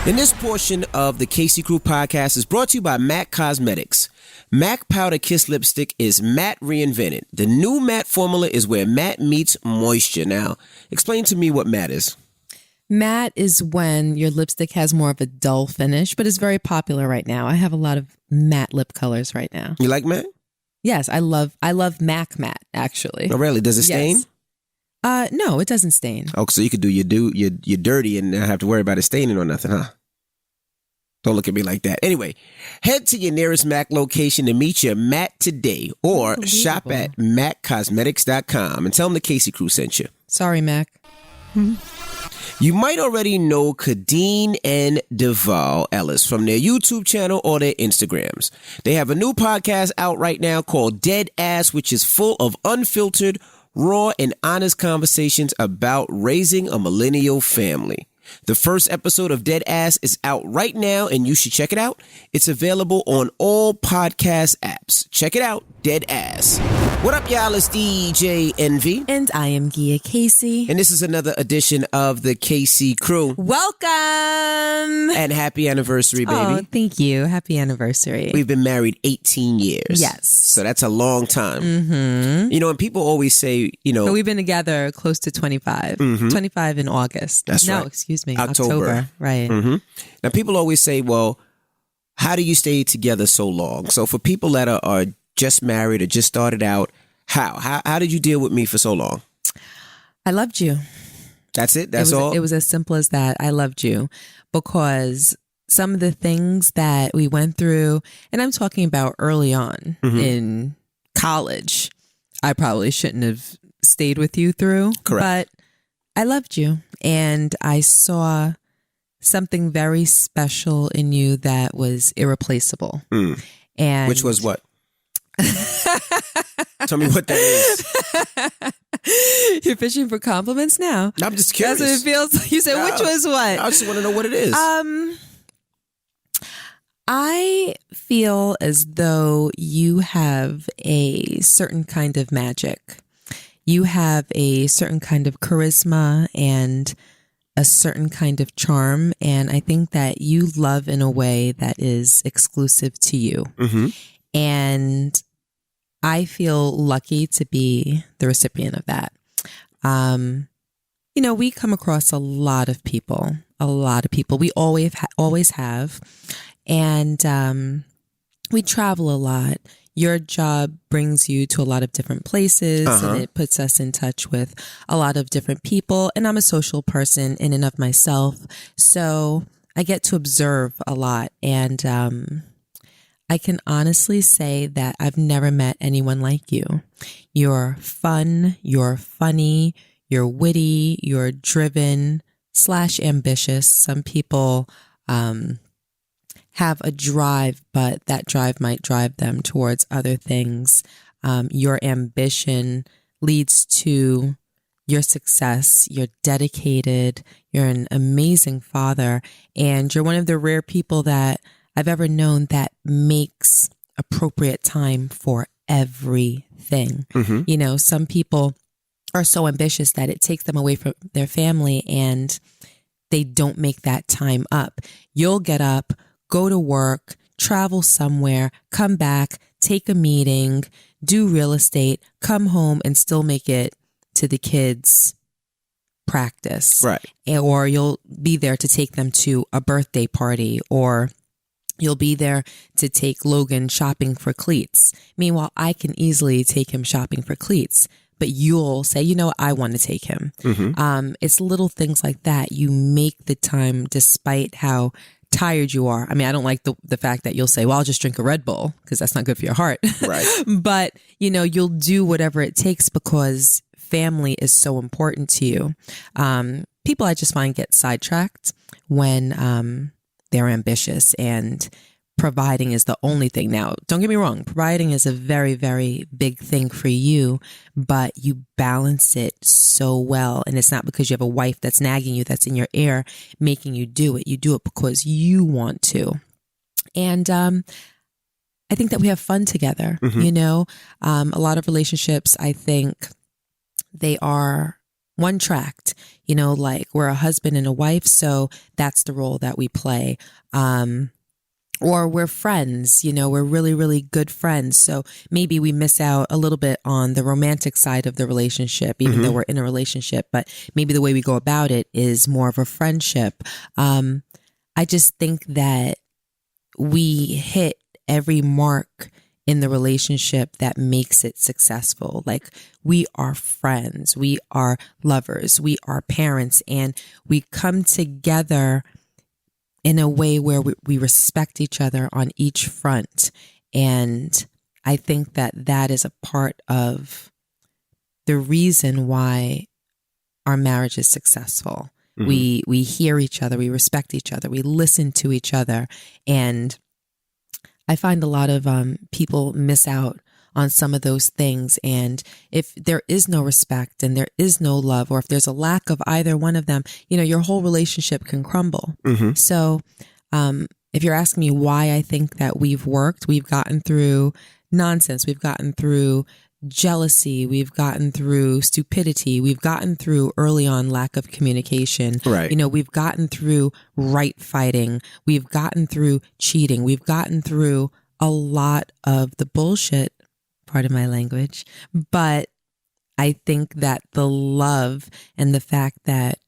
And this portion of the Casey Crew podcast is brought to you by MAC Cosmetics. MAC Powder Kiss Lipstick is matte reinvented. The new matte formula is where matte meets moisture. Now, explain to me what matte is. Matte is when your lipstick has more of a dull finish, but it's very popular right now. I have a lot of matte lip colors right now. You like matte? Yes, I love MAC matte, actually. Oh, really? Does it stain? Yes. No, it doesn't stain. Oh, so you could do your dirty and not have to worry about it staining or nothing, huh? Don't look at me like that. Anyway, head to your nearest MAC location to meet your Matt today or shop at maccosmetics.com and tell them the Casey Crew sent you. Sorry, Mac. You might already know Kadeen and Duval Ellis from their YouTube channel or their Instagrams. They have a new podcast out right now called Dead Ass, which is full of unfiltered, raw, and honest conversations about raising a millennial family. The first episode of Dead Ass is out right now, and you should check it out. It's available on all podcast apps. Check it out, Dead Ass. What up, y'all? It's DJ Envy. And I am Gia Casey. And this is another edition of the Casey Crew. Welcome! And happy anniversary, baby. Oh, thank you. Happy anniversary. We've been married 18 years. Yes. So that's a long time. Mm-hmm. You know, and people always say, you know. But we've been together close to 25. Mm-hmm. 25 in August. That's right. No, excuse me. October. Right. Mm-hmm. Now, people always say, well, how do you stay together so long? So for people that are just married or just started out, how did you deal with me for so long? I loved you. That's it? That's all? It was as simple as that. I loved you because some of the things that we went through, and I'm talking about early on in college, I probably shouldn't have stayed with you through. Correct. But I loved you, and I saw something very special in you that was irreplaceable. And which was what? Tell me what that is. You're fishing for compliments now. I'm just curious. That's what it feels. You said, which was what? I just want to know what it is. I feel as though you have a certain kind of magic. You have a certain kind of charisma and a certain kind of charm. And I think that you love in a way that is exclusive to you. Mm-hmm. And I feel lucky to be the recipient of that. You know, we come across a lot of people. We always have. And we travel a lot. Your job brings you to a lot of different places and it puts us in touch with a lot of different people. And I'm a social person in and of myself. So I get to observe a lot. And I can honestly say that I've never met anyone like you. You're fun, you're funny, you're witty, you're driven / ambitious. Some people have a drive, but that drive might drive them towards other things. Your ambition leads to your success. You're dedicated. You're an amazing father. And you're one of the rare people that I've ever known that makes appropriate time for everything. Mm-hmm. You know, some people are so ambitious that it takes them away from their family and they don't make that time up. You'll get up, go to work, travel somewhere, come back, take a meeting, do real estate, come home and still make it to the kids' practice. Right. Or you'll be there to take them to a birthday party, or you'll be there to take Logan shopping for cleats. Meanwhile, I can easily take him shopping for cleats, but you'll say, you know, I want to take him. Mm-hmm. It's little things like that. You make the time despite how tired you are. I mean, I don't like the fact that you'll say, well, I'll just drink a Red Bull because that's not good for your heart. Right. But, you know, you'll do whatever it takes because family is so important to you. People I just find get sidetracked when they're ambitious and providing is the only thing. Now, don't get me wrong. Providing is a very, very big thing for you, but you balance it so well. And it's not because you have a wife that's nagging you, that's in your ear, making you do it. You do it because you want to. And I think that we have fun together. Mm-hmm. You know, a lot of relationships, I think they are one tracked, like we're a husband and a wife. So that's the role that we play. Or we're friends, we're really, really good friends. So maybe we miss out a little bit on the romantic side of the relationship, even though we're in a relationship, but maybe the way we go about it is more of a friendship. I just think that we hit every mark in the relationship that makes it successful. Like, we are friends, we are lovers, we are parents, and we come together in a way where we respect each other on each front. And I think that that is a part of the reason why our marriage is successful. We hear each other, we respect each other, we listen to each other. And I find a lot of people miss out on some of those things. And if there is no respect and there is no love, or if there's a lack of either one of them, your whole relationship can crumble. So if you're asking me why I think that we've gotten through nonsense, we've gotten through jealousy, we've gotten through stupidity, we've gotten through early on lack of communication. Right. We've gotten through right fighting, we've gotten through cheating, we've gotten through a lot of the bullshit, pardon my language, but I think that the love and the fact that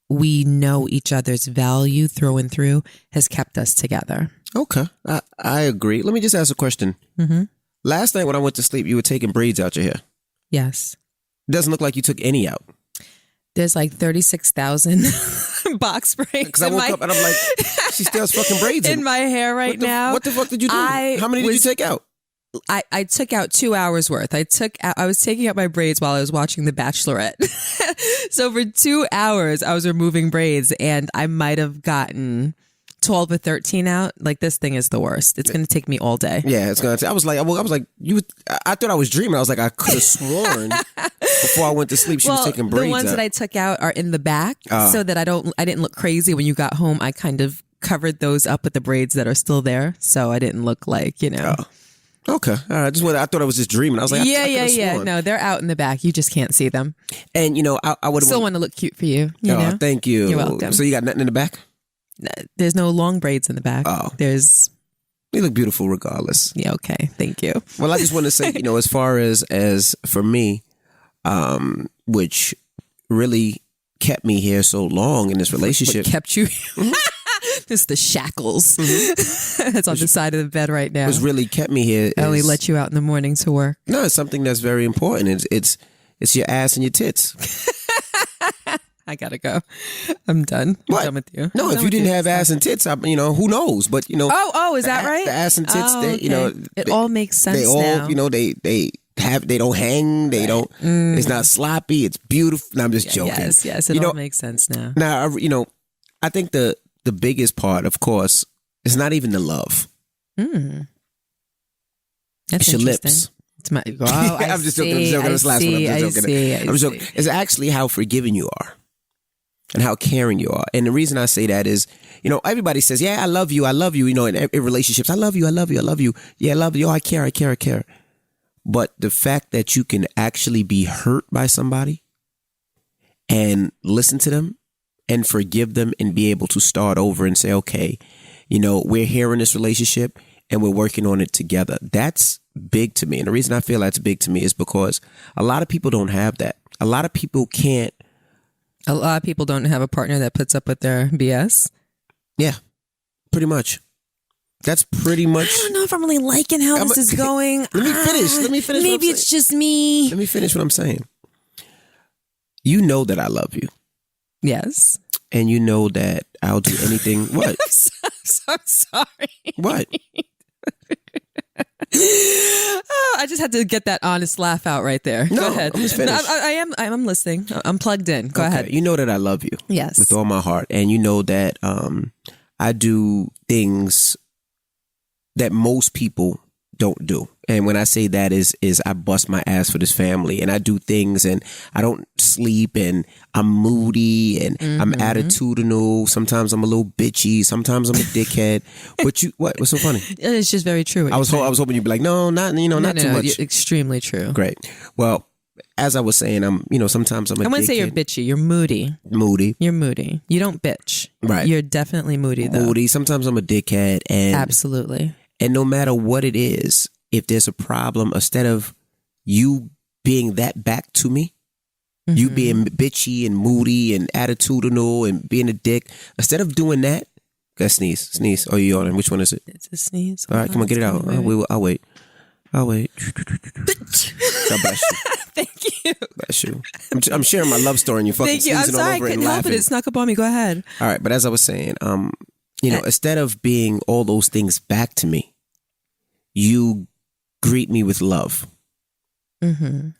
we know each other's value through and through has kept us together. Okay. I agree. Let me just ask a question. Last night when I went to sleep, you were taking braids out your hair. Yes. It doesn't look like you took any out. There's like 36,000 box braids. Because I woke up and I'm like, she still has fucking braids in my hair right now. What the fuck did you do? How many did you take out? I took out 2 hours worth. I was taking out my braids while I was watching The Bachelorette. So for 2 hours, I was removing braids, and I might have gotten 12 or 13 out. Like, this thing is the worst. It's going to take me all day. Yeah, it's going to. I was like, I thought I was dreaming. I was like, I could have sworn before I went to sleep she was taking braids out. The ones that I took out are in the back, so that I didn't look crazy when you got home. I kind of covered those up with the braids that are still there, so I didn't look like, Okay. All right. I thought I was just dreaming. I was like, yeah. No, they're out in the back. You just can't see them. And, I would still want to look cute for you. You know? Thank you. You're welcome. So you got nothing in the back? No, there's no long braids in the back. Oh. They look beautiful regardless. Yeah. Okay. Thank you. Well, I just want to say, as far as for me, which really kept me here so long in this relationship. What kept you? It's the shackles that's on the side of the bed right now. What's really kept me here I only let you out in the morning to work. No, it's something that's very important. It's your ass and your tits. I gotta go. I'm done. What? I'm done with you. No, if you didn't have ass and tits, who knows? But Oh, is that right? The ass and tits, it all makes sense. They all, now. they don't hang. They don't. It's not sloppy. It's beautiful. No, I'm just joking. Yes. It all makes sense now. Now, I think the biggest part, of course, is not even the love. That's it's your lips. It's my. I'm just joking. I'm joking. That's the last one. I'm just joking. It's actually how forgiving you are and how caring you are. And the reason I say that is, everybody says, "Yeah, I love you. In relationships, I love you. Yeah, I love you. Oh, I care. But the fact that you can actually be hurt by somebody and listen to them and forgive them and be able to start over and say, okay, we're here in this relationship and we're working on it together. That's big to me. And the reason I feel that's big to me is because a lot of people don't have that. A lot of people can't. A lot of people don't have a partner that puts up with their BS. Yeah, pretty much. That's pretty much. I don't know if I'm really liking how this is going. Let me finish. Maybe it's just me. Let me finish what I'm saying. You know that I love you. Yes. And you know that I'll do anything. What? I'm sorry. What? I just had to get that honest laugh out right there. No, Go ahead. I'm just finished. I'm listening. I'm plugged in. Go ahead. You know that I love you. Yes. With all my heart. And you know that I do things that most people don't do. And when I say that is I bust my ass for this family and I do things and I don't sleep and I'm moody and I'm attitudinal. Sometimes I'm a little bitchy. Sometimes I'm a dickhead. But what's so funny? It's just very true. I was hoping you'd be like, no, not too much. Extremely true. Great. Well, as I was saying, sometimes I'm a I wouldn't say you're dickhead. bitchy. You're moody. Moody. You're moody. You don't bitch. Right. You're definitely moody, though. Moody. Sometimes I'm a dickhead. And Absolutely. And no matter what it is, if there's a problem, instead of you being that back to me, you being bitchy and moody and attitudinal and being a dick, instead of doing that, go sneeze. Oh, you yawning? Which one is it? It's a sneeze. All right, come on, get it out. I'll wait. God bless you. Thank you. Bless you. I'm sharing my love story and you fucking Thank you. I'm sneezing sorry. all I over it couldn't and help it. laughing. It snuck up on me. Go ahead. All right, but as I was saying, instead of being all those things back to me, you greet me with love. Mm-hmm.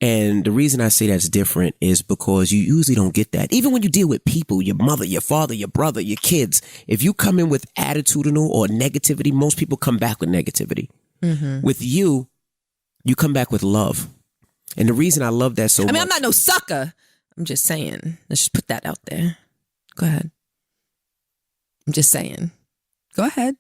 And the reason I say that's different is because you usually don't get that. Even when you deal with people, your mother, your father, your brother, your kids, if you come in with attitudinal or negativity, most people come back with negativity. Mm-hmm. With you, you come back with love. And the reason I love that so much. I'm not no sucker. I'm just saying. Let's just put that out there. Go ahead. I'm just saying. Go ahead.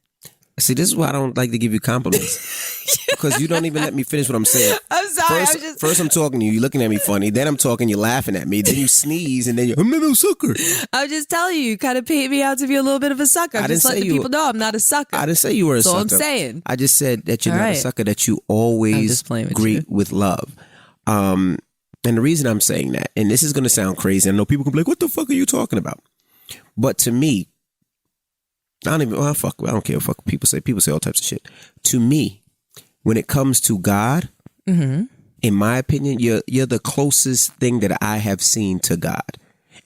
See, this is why I don't like to give you compliments. Because you don't even let me finish what I'm saying. I'm sorry. First I'm talking to you, you're looking at me funny. Then I'm talking, you're laughing at me. Then you sneeze, and then I'm not no sucker. I'm just telling you kind of paint me out to be a little bit of a sucker. I Just didn't let say the people know I'm not a sucker. I didn't say you were a That's sucker. all I'm saying. I just said that you're All not a right. sucker, that you I'm always just playing with greet you. with love. And the reason I'm saying that, and this is going to sound crazy, I know people can be like, what the fuck are you talking about? But to me, I don't care what people say. People say all types of shit. To me, when it comes to God, in my opinion, you're the closest thing that I have seen to God.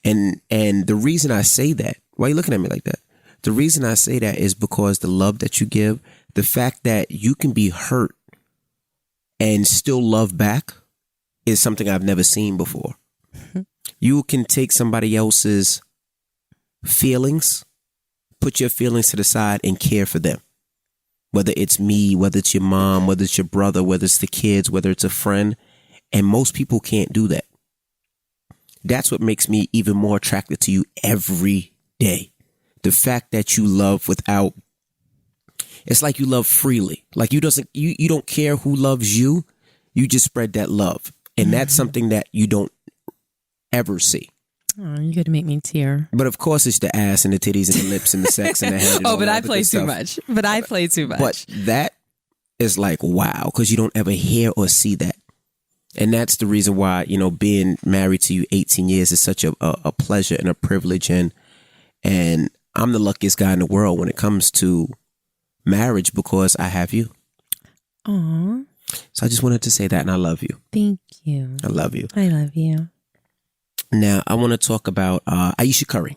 And the reason I say that, why are you looking at me like that? The reason I say that is because the love that you give, the fact that you can be hurt and still love back is something I've never seen before. You can take somebody else's feelings, put your feelings to the side and care for them. Whether it's me, whether it's your mom, whether it's your brother, whether it's the kids, whether it's a friend. And most people can't do that. That's what makes me even more attracted to you every day. The fact that you love without, it's like you love freely. Like you don't care who loves you. You just spread that love. And that's something that you don't ever see. Oh, you're going to make me tear. But of course, it's the ass and the titties and the lips and the sex and the head. And all But that I other play good too stuff. much. But that is like, wow, because you don't ever hear or see that. And that's the reason why, being married to you 18 years is such a pleasure and a privilege. And I'm the luckiest guy in the world when it comes to marriage because I have you. Aw. So I just wanted to say that, and I love you. Thank you. I love you. I love you. Now, I want to talk about Ayesha Curry.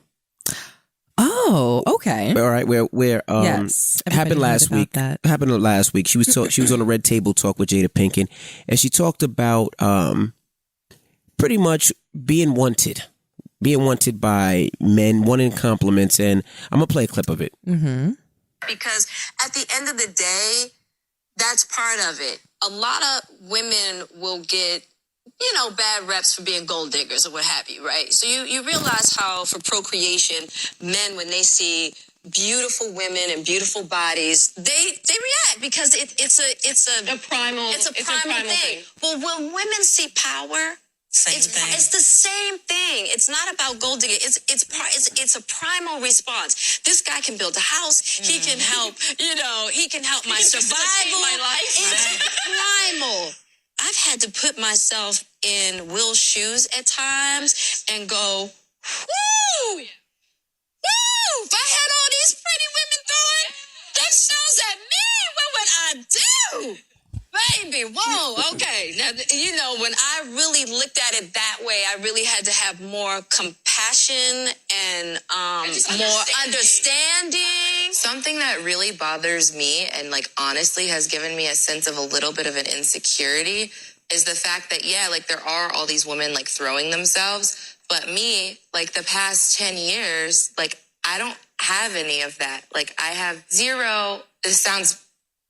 Oh, okay. All right, where Yes. happened last Everybody heard week. about that. Happened last week. She was on a Red Table Talk with Jada Pinkett, and she talked about pretty much being wanted by men, wanting compliments, and I'm gonna play a clip of it. Mm-hmm. Because at the end of the day, that's part of it. A lot of women will get, bad reps for being gold diggers or what have you, right? So you realize how for procreation, men, when they see beautiful women and beautiful bodies, they react because it's a primal thing. Well, when women see power, it's the same thing. It's not about gold digging. It's a primal response. This guy can build a house. He can help. He can help my survival. My life. It's primal. I've had to put myself in Will's shoes at times and go, whoo, woo! If I had all these pretty women throwing themselves at me, what would I do? Baby, whoa, okay. Now, when I really looked at it that way, I really had to have more compassion and more understanding. Something that really bothers me and honestly has given me a sense of a little bit of an insecurity is the fact that, there are all these women throwing themselves, but me, the past 10 years, I don't have any of that. I have zero, this sounds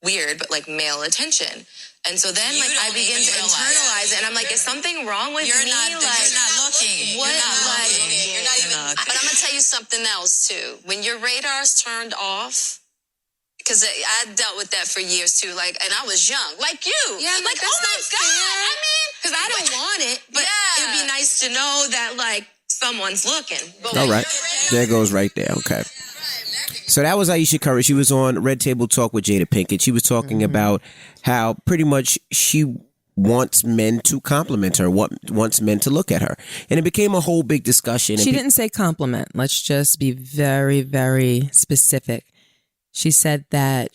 weird, but male attention. And so then I begin to internalize it, and I'm is something wrong with me? You're not looking. What? You're not even. But I'm gonna tell you something else too. When your radar's turned off, because I dealt with that for years too. And I was young, like you. Yeah, oh my God. fair. I mean, Because I don't want it, but it'd be nice to know that, like, someone's looking. All right. There goes right there. Okay. So that was Ayesha Curry. She was on Red Table Talk with Jada Pinkett. She was talking about how pretty much she wants men to compliment her, wants men to look at her. And it became a whole big discussion. She didn't say compliment. Let's just be very, very specific. She said that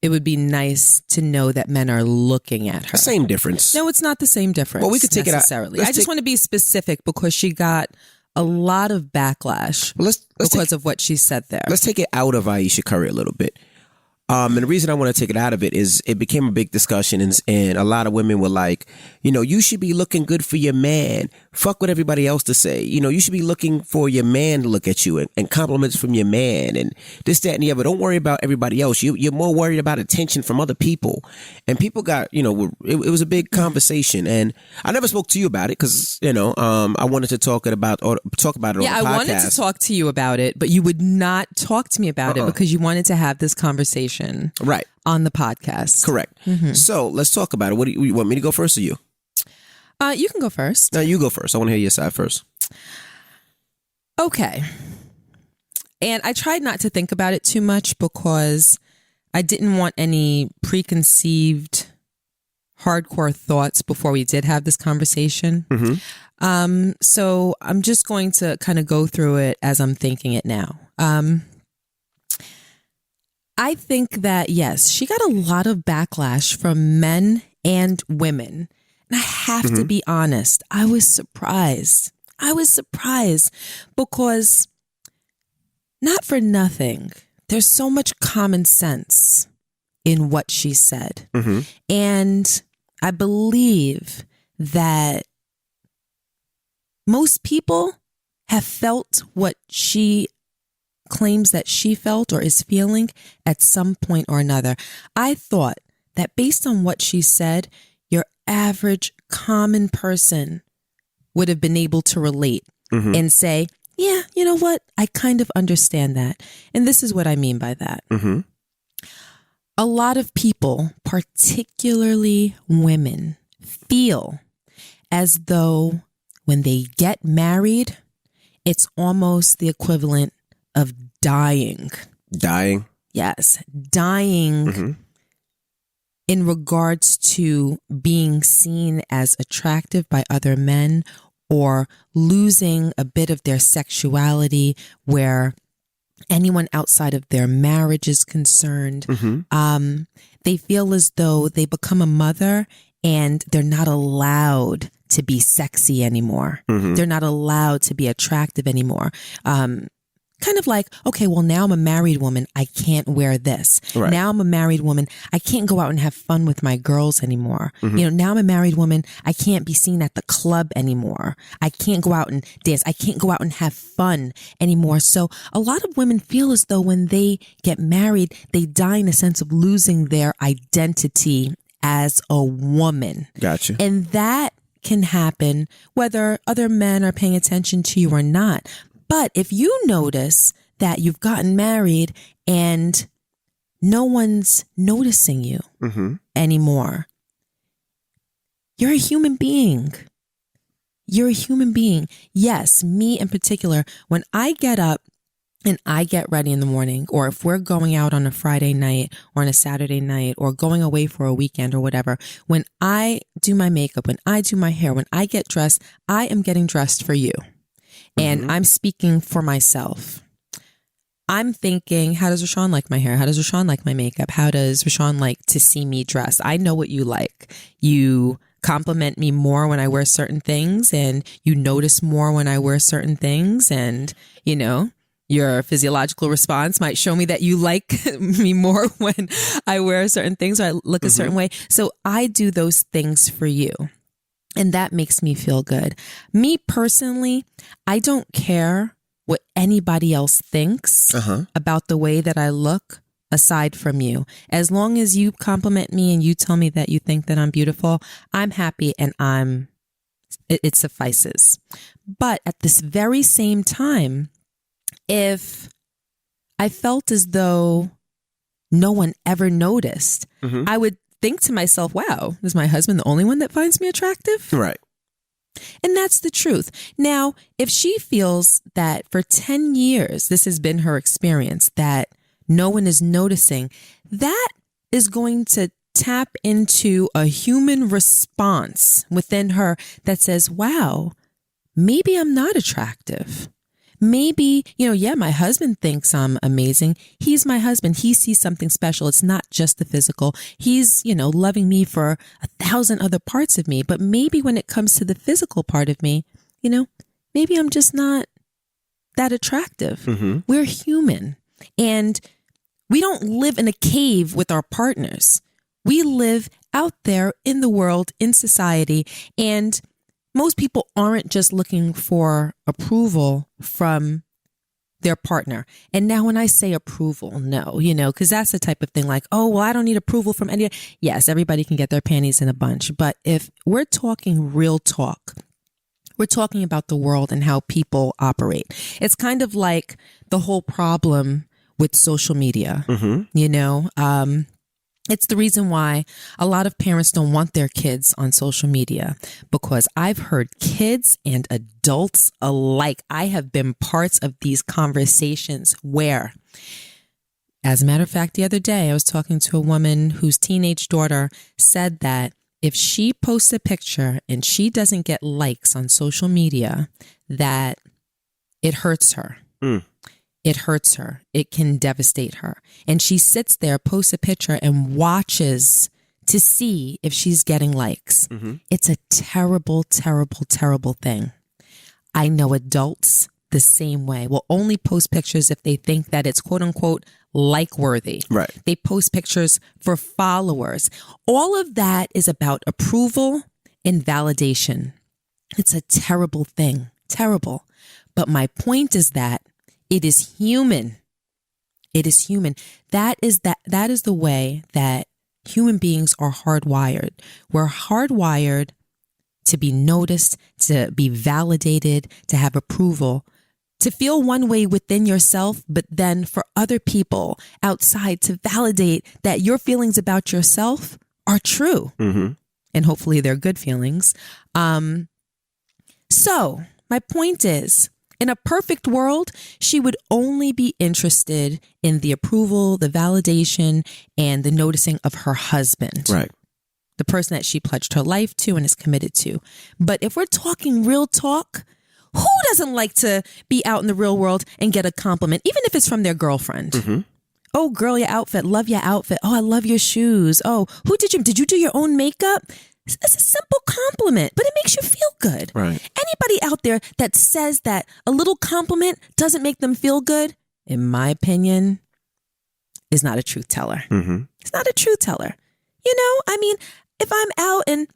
it would be nice to know that men are looking at her. Same difference. No, it's not the same difference. Well, we could take it out. I just want to be specific because she got a lot of backlash because of what she said there. Let's take it out of Ayesha Curry a little bit. And the reason I want to take it out of it is it became a big discussion, and a lot of women were like, you should be looking good for your man. Fuck what everybody else to say. You should be looking for your man to look at you and compliments from your man and this, that, and the other. Don't worry about everybody else. You're more worried about attention from other people. And people got, it was a big conversation. And I never spoke to you about it because, I wanted to talk about it on the podcast. Yeah, I wanted to talk to you about it, but you would not talk to me about it because you wanted to have this conversation. Right. On the podcast. Correct. Mm-hmm. So let's talk about it. What do you want me to go first or you? You can go first. No, you go first. I want to hear your side first. Okay. And I tried not to think about it too much because I didn't want any preconceived hardcore thoughts before we did have this conversation. Mm-hmm. So I'm just going to kind of go through it as I'm thinking it now. I think that, yes, she got a lot of backlash from men and women. And I have to be honest, I was surprised. Because, not for nothing, there's so much common sense in what she said. Mm-hmm. And I believe that most people have felt what she claims that she felt or is feeling at some point or another. I thought that based on what she said, your average common person would have been able to relate and say, yeah, you know what? I kind of understand that. And this is what I mean by that. Mm-hmm. A lot of people, particularly women, feel as though when they get married, it's almost the equivalent of dying. Dying? Yes, dying in regards to being seen as attractive by other men or losing a bit of their sexuality where anyone outside of their marriage is concerned. They feel as though they become a mother and they're not allowed to be sexy anymore. They're not allowed to be attractive anymore. Kind of like, okay, well, now I'm a married woman. I can't wear this. Right. Now I'm a married woman. I can't go out and have fun with my girls anymore. Now I'm a married woman. I can't be seen at the club anymore. I can't go out and dance. I can't go out and have fun anymore. So a lot of women feel as though when they get married, they die in a sense of losing their identity as a woman. Gotcha. And that can happen whether other men are paying attention to you or not. But if you notice that you've gotten married and no one's noticing you anymore, you're a human being. You're a human being. Yes, me in particular, when I get up and I get ready in the morning, or if we're going out on a Friday night or on a Saturday night or going away for a weekend or whatever, when I do my makeup, when I do my hair, when I get dressed, I am getting dressed for you. And I'm speaking for myself. I'm thinking, how does Rashawn like my hair? How does Rashawn like my makeup? How does Rashawn like to see me dress? I know what you like. You compliment me more when I wear certain things, and you notice more when I wear certain things. And, your physiological response might show me that you like me more when I wear certain things or I look a certain way. So I do those things for you. And that makes me feel good. Me personally, I don't care what anybody else thinks about the way that I look aside from you. As long as you compliment me and you tell me that you think that I'm beautiful, I'm happy and it suffices. But at this very same time, if I felt as though no one ever noticed, I would think to myself, wow, is my husband the only one that finds me attractive? Right. And that's the truth. Now, if she feels that for 10 years, this has been her experience, that no one is noticing, that is going to tap into a human response within her that says, wow, maybe I'm not attractive. Maybe, yeah, my husband thinks I'm amazing. He's my husband. He sees something special. It's not just the physical. He's, loving me for 1,000 other parts of me. But maybe when it comes to the physical part of me, maybe I'm just not that attractive. Mm-hmm. We're human. And we don't live in a cave with our partners. We live out there in the world, in society, and most people aren't just looking for approval from their partner. And now when I say approval, no, because that's the type of thing like, oh, well, I don't need approval from any. Yes, everybody can get their panties in a bunch. But if we're talking real talk, we're talking about the world and how people operate. It's kind of like the whole problem with social media, It's the reason why a lot of parents don't want their kids on social media, because I've heard kids and adults alike. I have been parts of these conversations where, as a matter of fact, the other day I was talking to a woman whose teenage daughter said that if she posts a picture and she doesn't get likes on social media, that it hurts her. It hurts her. It can devastate her. And she sits there, posts a picture, and watches to see if she's getting likes. Mm-hmm. It's a terrible, terrible, terrible thing. I know adults the same way will only post pictures if they think that it's quote unquote like worthy. Right. They post pictures for followers. All of that is about approval and validation. It's a terrible thing. Terrible. But my point is that it is human. It is human. That is the way that human beings are hardwired. We're hardwired to be noticed, to be validated, to have approval, to feel one way within yourself, but then for other people outside to validate that your feelings about yourself are true. Mm-hmm. And hopefully they're good feelings. So my point is, in a perfect world, she would only be interested in the approval, the validation, and the noticing of her husband. Right. The person that she pledged her life to and is committed to. But if we're talking real talk, who doesn't like to be out in the real world and get a compliment, even if it's from their girlfriend? Mm-hmm. Oh, girl, your outfit. Love your outfit. Oh, I love your shoes. Oh, did you do your own makeup? It's a simple compliment, but it makes you feel good. Right. Anybody out there that says that a little compliment doesn't make them feel good, in my opinion, is not a truth teller. Mm-hmm. It's not a truth teller. If I'm out and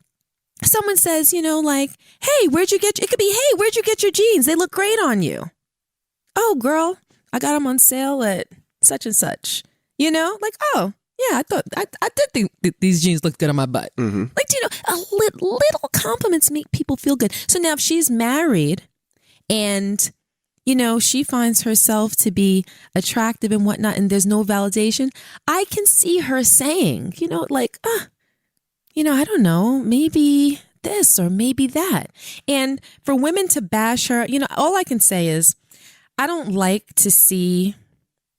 someone says, hey, where'd you get, it could be, hey, where'd you get your jeans? They look great on you. Oh, girl, I got them on sale at such and such. Oh. Yeah, I did think that these jeans looked good on my butt. Mm-hmm. Little compliments make people feel good. So now if she's married and, she finds herself to be attractive and whatnot, and there's no validation, I can see her saying, I don't know, maybe this or maybe that. And for women to bash her, all I can say is I don't like to see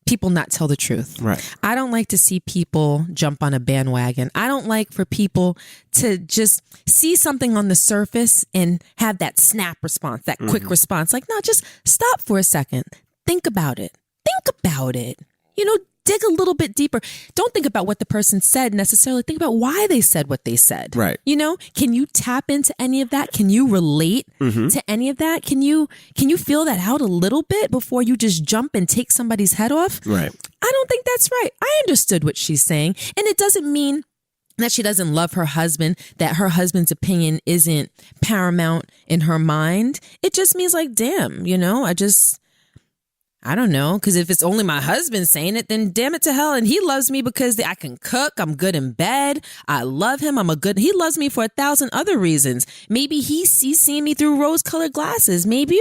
people not tell the truth. Right. I don't like to see people jump on a bandwagon. I don't like for people to just see something on the surface and have that snap response, that quick response. Like, no, just stop for a second. Think about it. Dig a little bit deeper. Don't think about what the person said necessarily. Think about why they said what they said. Right. Can you tap into any of that? Can you relate to any of that? Can you feel that out a little bit before you just jump and take somebody's head off? Right. I don't think that's right. I understood what she's saying. And it doesn't mean that she doesn't love her husband, that her husband's opinion isn't paramount in her mind. It just means like, damn, I don't know, because if it's only my husband saying it, then damn it to hell. And he loves me because I can cook. I'm good in bed. I love him. He loves me for 1,000 other reasons. Maybe he's seeing me through rose-colored glasses. Maybe,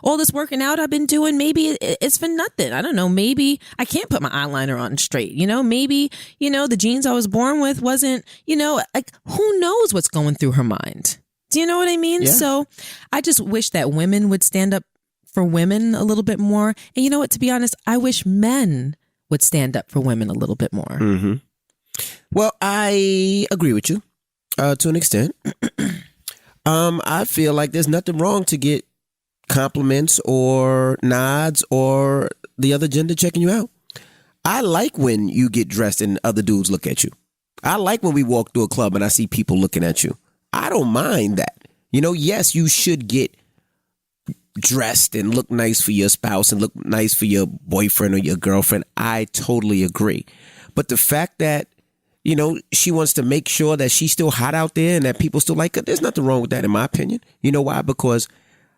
all this working out I've been doing, maybe it's for nothing. I don't know. Maybe I can't put my eyeliner on straight. Maybe, the genes I was born with wasn't, like who knows what's going through her mind. Do you know what I mean? Yeah. So I just wish that women would stand up for women a little bit more. And you know what, to be honest, I wish men would stand up for women a little bit more. Mm-hmm. Well, I agree with you to an extent. I feel like there's nothing wrong to get compliments or nods or the other gender checking you out. I like when you get dressed and other dudes look at you. I like when we walk through a club and I see people looking at you. I don't mind that. Yes, you should get dressed and look nice for your spouse and look nice for your boyfriend or your girlfriend. I totally agree. But the fact that, she wants to make sure that she's still hot out there and that people still like her, there's nothing wrong with that in my opinion. You know why? Because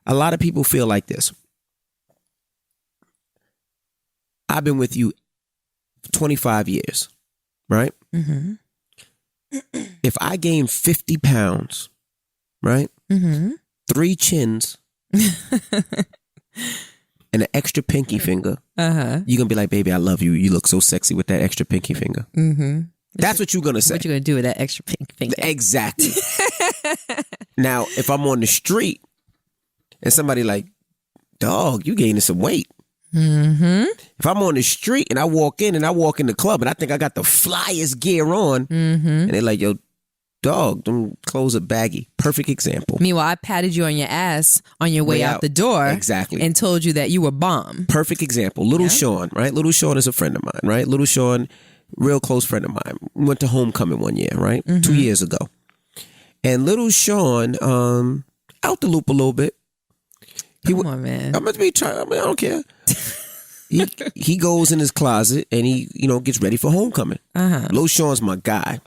a lot of people feel like this. I've been with you 25 years, right? Mm-hmm. If I gain 50 pounds, right? Mm-hmm. 3 chins, and an extra pinky finger, you're gonna be like, baby, I love you. You look so sexy with that extra pinky finger. Mm-hmm. That's what you're gonna say. What you gonna do with that extra pinky finger? Exactly. Now, if I'm on the street and somebody like, dog, you gaining some weight. Mm-hmm. If I'm on the street and I walk in the club and I think I got the flyest gear on, and they're like, yo, dog, them clothes are baggy. Perfect example. Meanwhile, I patted you on your ass on your way out the door. Exactly. And told you that you were bomb. Perfect example. Little Sean, right? Little Sean is a friend of mine, right? Little Sean, real close friend of mine. We went to homecoming one year, right? 2 years ago. And little Sean, out the loop a little bit. Come on, man. I'm going to be trying. I don't care. He goes in his closet and he, gets ready for homecoming. Little Sean's my guy.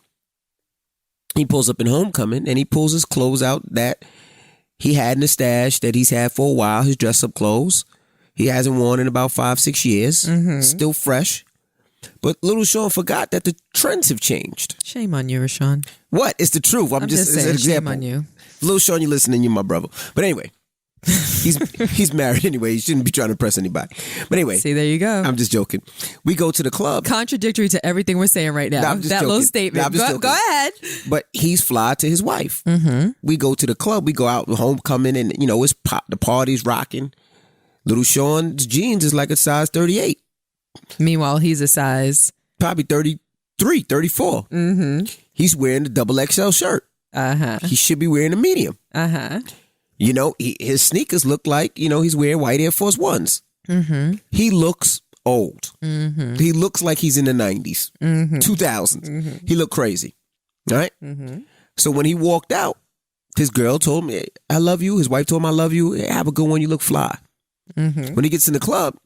He pulls up in homecoming and he pulls his clothes out that he had in the stash that he's had for a while, his dress up clothes. He hasn't worn in about 5-6 years. Still fresh. But little Sean forgot that the trends have changed. Shame on you, Rashawn. What? It's the truth. I'm just saying, an example. shame on you. Little Sean, you're listening, you're my brother. But anyway. He's married anyway. He shouldn't be trying to impress anybody. But anyway. See, there you go. I'm just joking. We go to the club. Contradictory to everything we're saying right now. That joking. Little statement. Go ahead. But he's fly to his wife. We go to the club. We go out homecoming and, it's pop. The party's rocking. Little Sean's jeans is like a size 38. Meanwhile, he's a size probably 33, 34. He's wearing the double XL shirt. He should be wearing a medium. His sneakers look like, he's wearing white Air Force Ones. He looks old. He looks like he's in the 90s, 2000s. He looked crazy. All right? So when he walked out, his girl told me, I love you. His wife told him, I love you. Hey, have a good one. You look fly. When he gets in the club,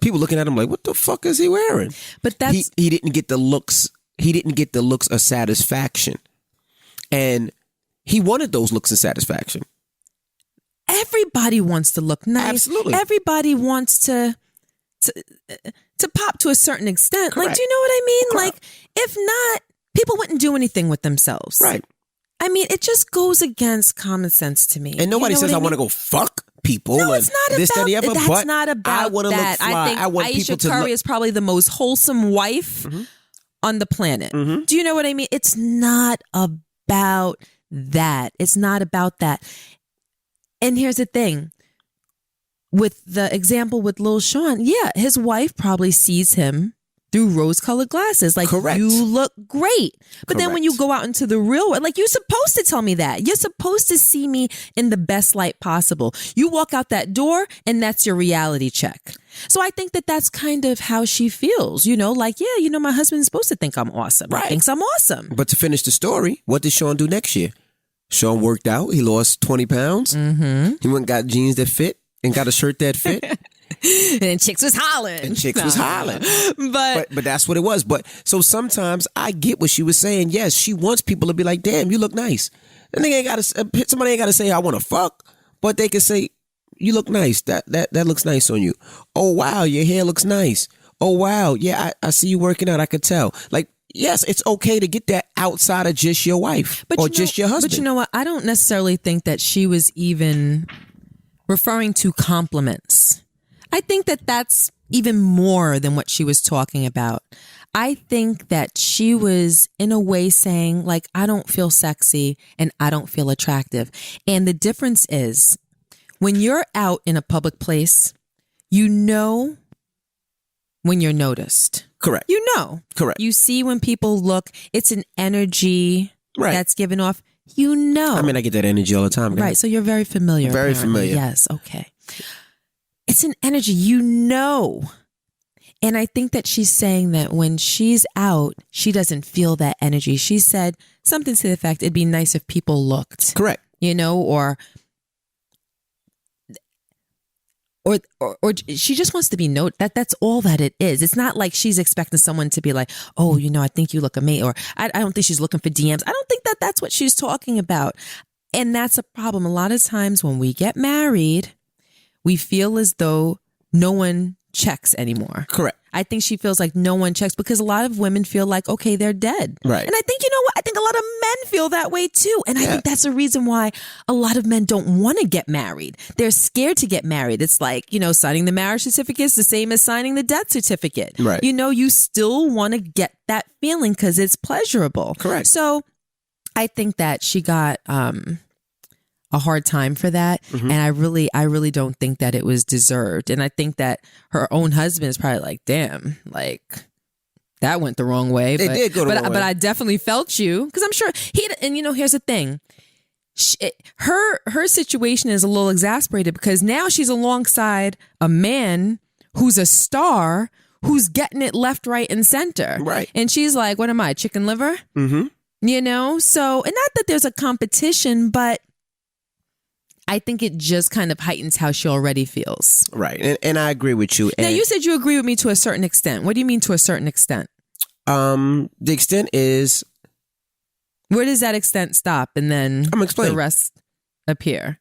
people looking at him like, what the fuck is he wearing? But that's... He didn't get the looks. He didn't get the looks of satisfaction. And he wanted those looks of satisfaction. Everybody wants to look nice. Absolutely. Everybody wants to pop to a certain extent. Correct. Like, do you know what I mean? Correct. Like, if not, people wouldn't do anything with themselves. Right. I mean, it just goes against common sense to me. And nobody says I want to go fuck people. No, it's not this, about that, the other, that's but not about I want to that. look fly. I think want Ayesha people to Curry is probably the most wholesome wife on the planet. Do you know what I mean? It's not about that. It's not about that. And here's the thing. With the example with Lil Sean, yeah, his wife probably sees him through rose-colored glasses. Like, Correct. You look great. But then when Correct. you go out into the real world, like, you're supposed to tell me that. You're supposed to see me in the best light possible. You walk out that door and that's your reality check. So I think that that's kind of how she feels, like, yeah, my husband's supposed to think I'm awesome. Right. He thinks I'm awesome. But to finish the story, what did Sean do next year? Sean worked out. He lost 20 pounds. He went and got jeans that fit and got a shirt that fit. And chicks was hollering. But that's what it was. But so sometimes I get what she was saying. Yes, she wants people to be like, damn, you look nice. And somebody ain't got to say, I want to fuck. But they can say, you look nice. That looks nice on you. Oh, wow, your hair looks nice. Oh, wow, yeah, I see you working out. I could tell. Like, yes, it's okay to get that outside of just your wife or just your husband. But you know what? I don't necessarily think that she was even referring to compliments. I think that that's even more than what she was talking about. I think that she was in a way saying, like, I don't feel sexy and I don't feel attractive. And the difference is when you're out in a public place, you know when you're noticed. Correct. You know. Correct. You see when people look, it's an energy that's given off. You know. I mean, I get that energy all the time. Guys. Right. So you're very familiar. Very apparently. familiar. Yes. Okay. It's an energy, you know. And I think that she's saying that when she's out, she doesn't feel that energy. She said something to the effect, it'd be nice if people looked. Correct. You know, or she just wants to be noted. That's all that it is. It's not like she's expecting someone to be like, oh, you know, I think you look amazing. Or I don't think she's looking for DMs. I don't think that that's what she's talking about. And that's a problem. A lot of times when we get married, we feel as though no one checks anymore. Correct. I think she feels like no one checks because a lot of women feel like, okay, they're dead. Right. And I think, you know what? I think a lot of men feel that way too. And I think that's the reason why a lot of men don't want to get married. They're scared to get married. It's like, you know, signing the marriage certificate is the same as signing the death certificate. Right. You know, you still want to get that feeling because it's pleasurable. Correct. So I think that she got a hard time for that. Mm-hmm. And I really don't think that it was deserved. And I think that her own husband is probably like, damn, like that went the wrong way. It did go the wrong way. But I definitely felt you because I'm sure and you know, here's the thing. Her situation is a little exasperated because now she's alongside a man who's a star who's getting it left, right, and center. Right. And she's like, what am I, chicken liver? Mm-hmm. You know? So, and not that there's a competition, but I think it just kind of heightens how she already feels. Right. And I agree with you. Now, you said you agree with me to a certain extent. What do you mean to a certain extent? The extent is... Where does that extent stop and then the rest appear?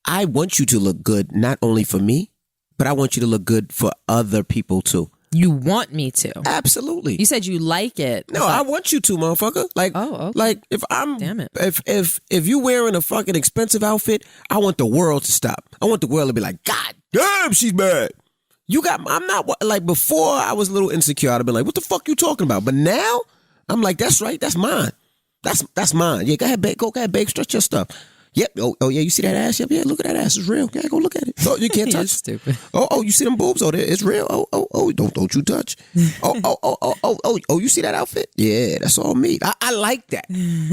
I want you to look good, not only for me, but I want you to look good for other people too. You want me to? Absolutely. You said you like it. No, I want you to, motherfucker. Like, okay. Like if I'm, damn it. If you wearing a fucking expensive outfit, I want the world to stop. I want the world to be like, God damn, she's bad. I'm not like before. I was a little insecure. I'd have been like, what the fuck you talking about? But now I'm like, that's right. That's mine. That's mine. Yeah, go ahead, babe. Go ahead, babe. Stretch your stuff. Yep. Oh, yeah. You see that ass? Yep. Yeah. Look at that ass. It's real. Yeah. Go look at it. Oh, you can't touch. You're stupid. Oh. You see them boobs? Oh, there. It's real. Oh. Don't you touch. Oh. You see that outfit? Yeah. That's all me. I like that.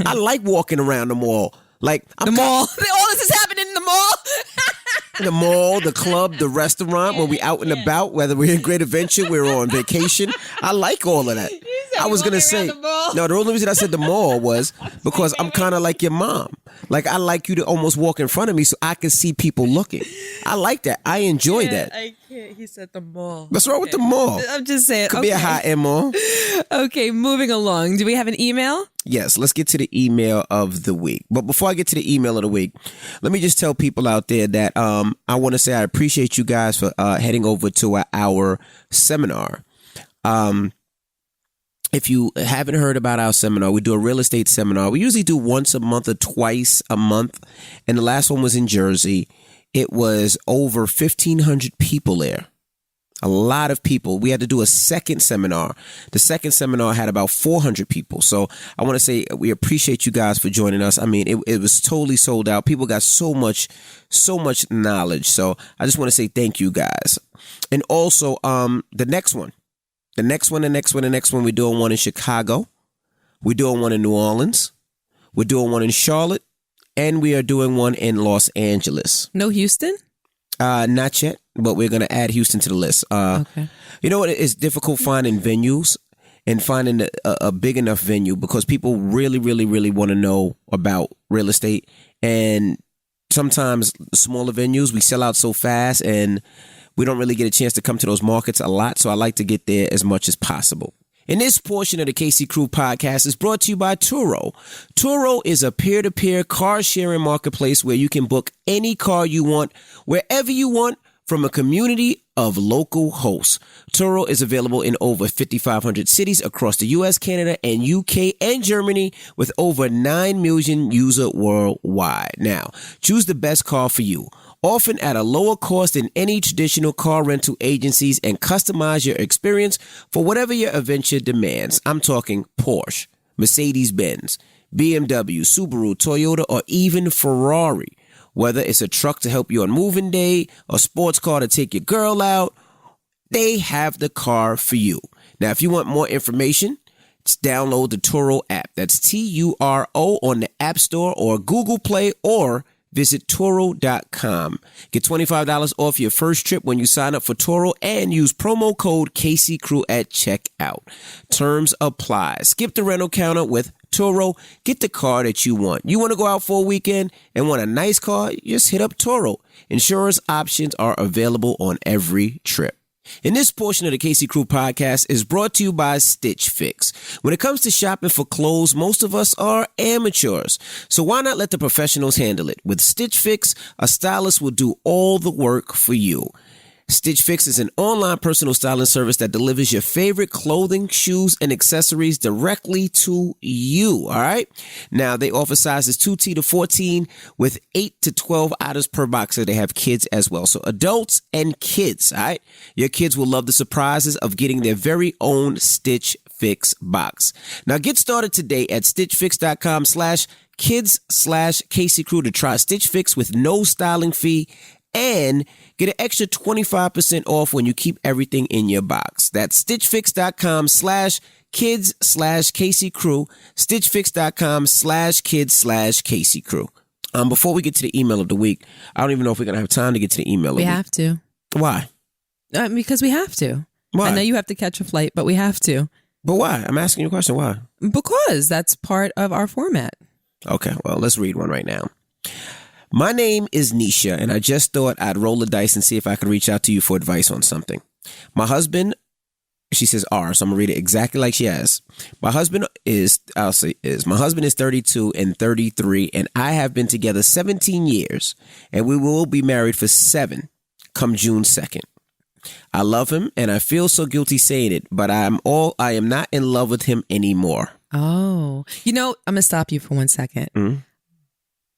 I like walking around the mall. Like the mall. All this is happening in the mall. The mall, the club, the restaurant, when we out and about, whether we're in Great Adventure, we're on vacation. I like all of that. I was going to say, no, the only reason I said the mall was because I'm kind of like your mom. Like, I like you to almost walk in front of me so I can see people looking. I like that. I enjoy that. I can't. He said the mall. What's wrong with the mall? I'm just saying. Could be a high-end mall. Okay, moving along. Do we have an email? Yes, let's get to the email of the week. But before I get to the email of the week, let me just tell people out there that I want to say I appreciate you guys for heading over to our seminar. If you haven't heard about our seminar, we do a real estate seminar. We usually do once a month or twice a month. And the last one was in Jersey. It was over 1,500 people there. A lot of people. We had to do a second seminar. The second seminar had about 400 people. So I want to say we appreciate you guys for joining us. I mean, it was totally sold out. People got so much knowledge. So I just want to say thank you guys. And also the next one, we're doing one in Chicago. We're doing one in New Orleans. We're doing one in Charlotte. And we are doing one in Los Angeles. No Houston? Not yet, but we're going to add Houston to the list. Okay. You know what? It's difficult finding venues and finding a big enough venue because people really, really, really want to know about real estate. And sometimes smaller venues, we sell out so fast and we don't really get a chance to come to those markets a lot. So I like to get there as much as possible. And this portion of the Casey Crew podcast is brought to you by Turo. Turo is a peer-to-peer car sharing marketplace where you can book any car you want, wherever you want, from a community of local hosts. Turo is available in over 5,500 cities across the US, Canada, and UK, and Germany, with over 9 million users worldwide. Now, choose the best car for you, often at a lower cost than any traditional car rental agencies, and customize your experience for whatever your adventure demands. I'm talking Porsche, Mercedes-Benz, BMW, Subaru, Toyota, or even Ferrari. Whether it's a truck to help you on moving day, a sports car to take your girl out, they have the car for you. Now, if you want more information, just download the Turo app. That's Turo on the App Store or Google Play, or visit Turo.com. Get $25 off your first trip when you sign up for Turo and use promo code CaseyCrew at checkout. Terms apply. Skip the rental counter with Turo. Get the car that you want. You want to go out for a weekend and want a nice car? Just hit up Turo. Insurance options are available on every trip. And this portion of the Casey Crew podcast is brought to you by Stitch Fix. When it comes to shopping for clothes, most of us are amateurs. So why not let the professionals handle it? With Stitch Fix, a stylist will do all the work for you. Stitch Fix is an online personal styling service that delivers your favorite clothing, shoes, and accessories directly to you, all right? Now, they offer sizes 2T to 14 with 8 to 12 items per box, so they have kids as well. So adults and kids, all right? Your kids will love the surprises of getting their very own Stitch Fix box. Now, get started today at stitchfix.com/kids/Casey Crew to try Stitch Fix with no styling fee, and get an extra 25% off when you keep everything in your box. That's stitchfix.com/kids/Casey Crew. Stitchfix.com/kids/Casey Crew. Before we get to the email of the week, I don't even know if we're going to have time to get to the email of the week. We have to. Why? Because we have to. Why? I know you have to catch a flight, but we have to. But why? I'm asking you a question. Why? Because that's part of our format. Okay, well, let's read one right now. My name is Nisha, and I just thought I'd roll the dice and see if I could reach out to you for advice on something. My husband, she says R, so I'm going to read it exactly like she has. My husband is 32 and 33, and I have been together 17 years, and we will be married for 7 come June 2nd. I love him, and I feel so guilty saying it, but I am not in love with him anymore. Oh, I'm going to stop you for 1 second. Mm-hmm.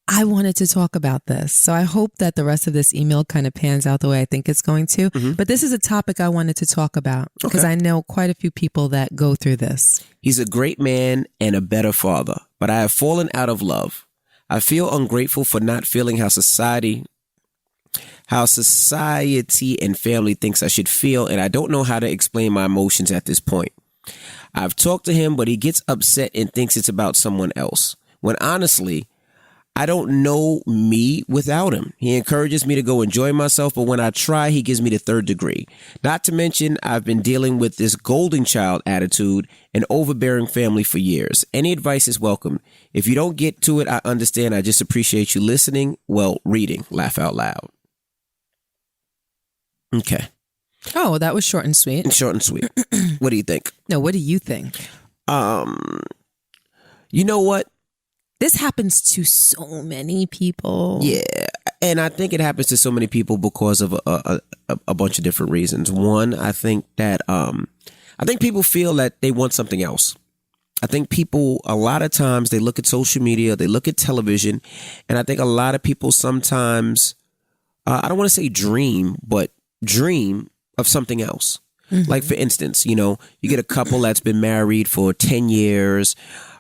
I wanted to talk about this. So I hope that the rest of this email kind of pans out the way I think it's going to. Mm-hmm. But this is a topic I wanted to talk about because I know quite a few people that go through this. He's a great man and a better father, but I have fallen out of love. I feel ungrateful for not feeling how society and family thinks I should feel, and I don't know how to explain my emotions at this point. I've talked to him, but he gets upset and thinks it's about someone else, when honestly, I don't know me without him. He encourages me to go enjoy myself, but when I try, he gives me the 3rd degree. Not to mention, I've been dealing with this golden child attitude and overbearing family for years. Any advice is welcome. If you don't get to it, I understand. I just appreciate you listening. Well, reading. Laugh out loud. Okay. Oh, that was short and sweet. Short and sweet. What do you think? No, what do you think? You know what? This happens to so many people. Yeah, and I think it happens to so many people because of a bunch of different reasons. One, I think that people feel that they want something else. I think people, a lot of times, they look at social media, they look at television, and I think a lot of people sometimes, I don't want to say dream of something else. Mm-hmm. Like, for instance, you get a couple that's been married for 10 years.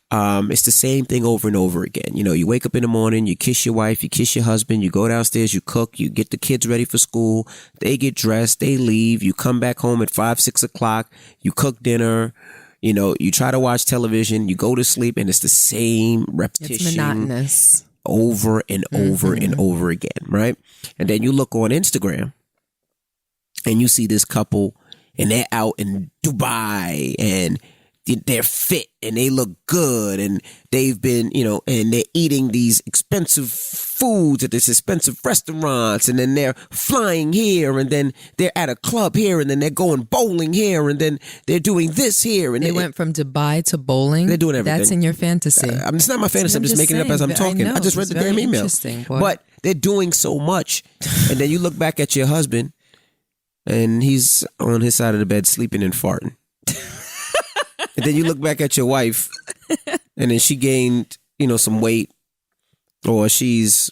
It's the same thing over and over again. You wake up in the morning, you kiss your wife, you kiss your husband, you go downstairs, you cook, you get the kids ready for school, they get dressed, they leave, you come back home at 5, 6 o'clock, you cook dinner, you try to watch television, you go to sleep, and it's the same repetition. It's monotonous. Over and over and over again, right? And then you look on Instagram and you see this couple and they're out in Dubai and they're fit and they look good and they've been, and they're eating these expensive foods at this expensive restaurants, and then they're flying here, and then they're at a club here, and then they're going bowling here, and then they're doing this here. And they went from Dubai to bowling. They're doing everything. That's in your fantasy. It's not my fantasy. I'm just making it up as I'm talking. I just read the damn email. But they're doing so much. And then you look back at your husband and he's on his side of the bed sleeping and farting. And then you look back at your wife and then she gained, some weight, or she's,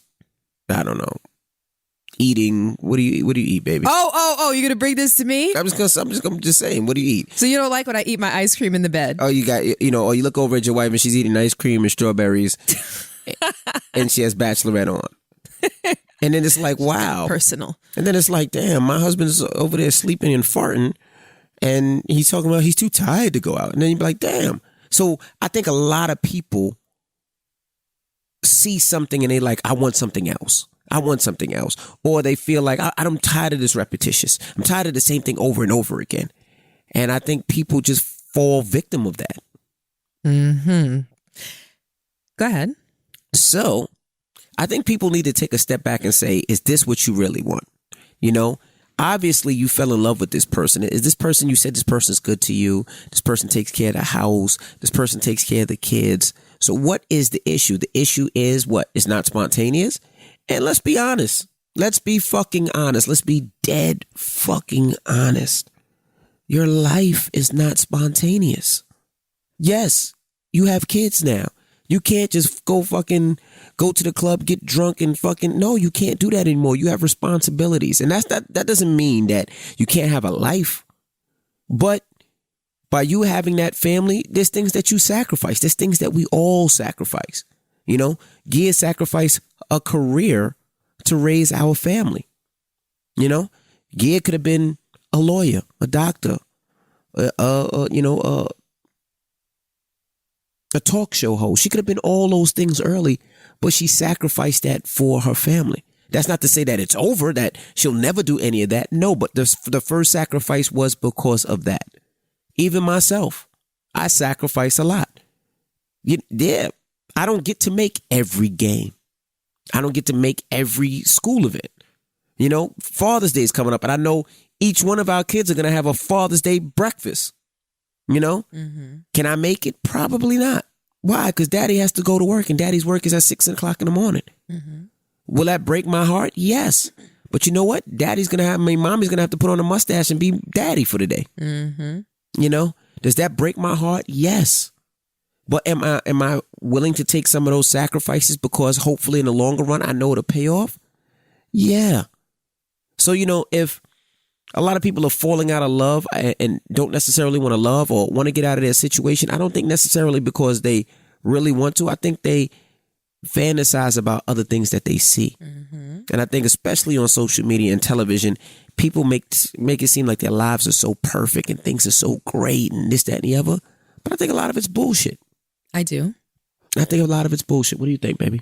I don't know, eating. What do you eat, baby? Oh, you're gonna bring this to me? I'm just saying, what do you eat? So you don't like when I eat my ice cream in the bed? Oh, you got, or you look over at your wife and she's eating ice cream and strawberries and she has Bachelorette on. And then it's like, wow. Personal. And then it's like, damn, my husband's over there sleeping and farting, and he's talking about he's too tired to go out. And then you'd be like, damn. So I think a lot of people see something and they like, I want something else. I want something else. Or they feel like, I'm tired of this repetitious. I'm tired of the same thing over and over again. And I think people just fall victim of that. Mm-hmm. Go ahead. So I think people need to take a step back and say, is this what you really want? Obviously you fell in love with this person. Is this person, you said this person's good to you. This person takes care of the house. This person takes care of the kids. So what is the issue? The issue is what? It's not spontaneous. And let's be honest. Let's be fucking honest. Let's be dead fucking honest. Your life is not spontaneous. Yes, you have kids now. You can't just go to the club, get drunk and no, you can't do that anymore. You have responsibilities. And that doesn't mean that you can't have a life. But by you having that family, there's things that you sacrifice. There's things that we all sacrifice. Gia sacrificed a career to raise our family. Gia could have been a lawyer, a doctor, a talk show host. She could have been all those things early, but she sacrificed that for her family. That's not to say that it's over, that she'll never do any of that. No, but the first sacrifice was because of that. Even myself, I sacrifice a lot. Yeah, I don't get to make every game. I don't get to make every school event. Father's Day is coming up, and I know each one of our kids are going to have a Father's Day breakfast. Mm-hmm. Can I make it? Probably not. Why? Because daddy has to go to work, and daddy's work is at 6 o'clock in the morning. Mm-hmm. Will that break my heart? Yes. But you know what? Mommy's going to have to put on a mustache and be daddy for the day. Mm-hmm. Does that break my heart? Yes. But am I willing to take some of those sacrifices because hopefully in the longer run, I know it'll pay off? Yeah. So, if a lot of people are falling out of love and don't necessarily want to love or want to get out of their situation, I don't think necessarily because they really want to. I think they fantasize about other things that they see. Mm-hmm. And I think especially on social media and television, people make it seem like their lives are so perfect and things are so great and this, that, and the other. But I think a lot of it's bullshit. I do. I think a lot of it's bullshit. What do you think, baby?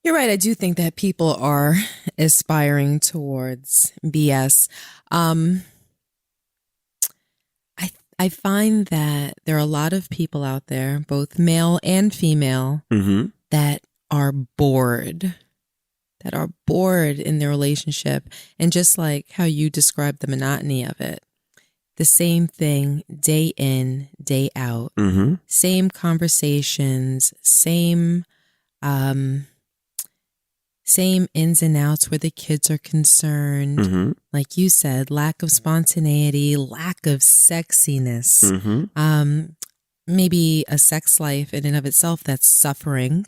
You're right. I do think that people are aspiring towards BS. I find that there are a lot of people out there, both male and female, mm-hmm. that are bored in their relationship. And just like how you described the monotony of it, the same thing day in, day out, mm-hmm. same conversations, same ins and outs where the kids are concerned. Mm-hmm. Like you said, lack of spontaneity, lack of sexiness. Mm-hmm. Maybe a sex life in and of itself that's suffering.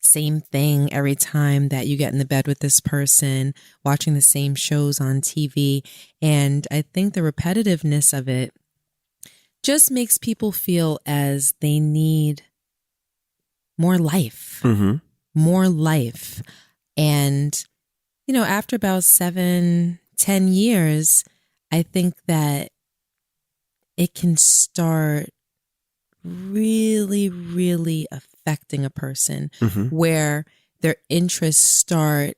Same thing every time that you get in the bed with this person, watching the same shows on TV. And I think the repetitiveness of it just makes people feel as they need more life. Mm-hmm. More life. And, after about 7-10 years, I think that it can start really, really affecting a person mm-hmm. where their interests start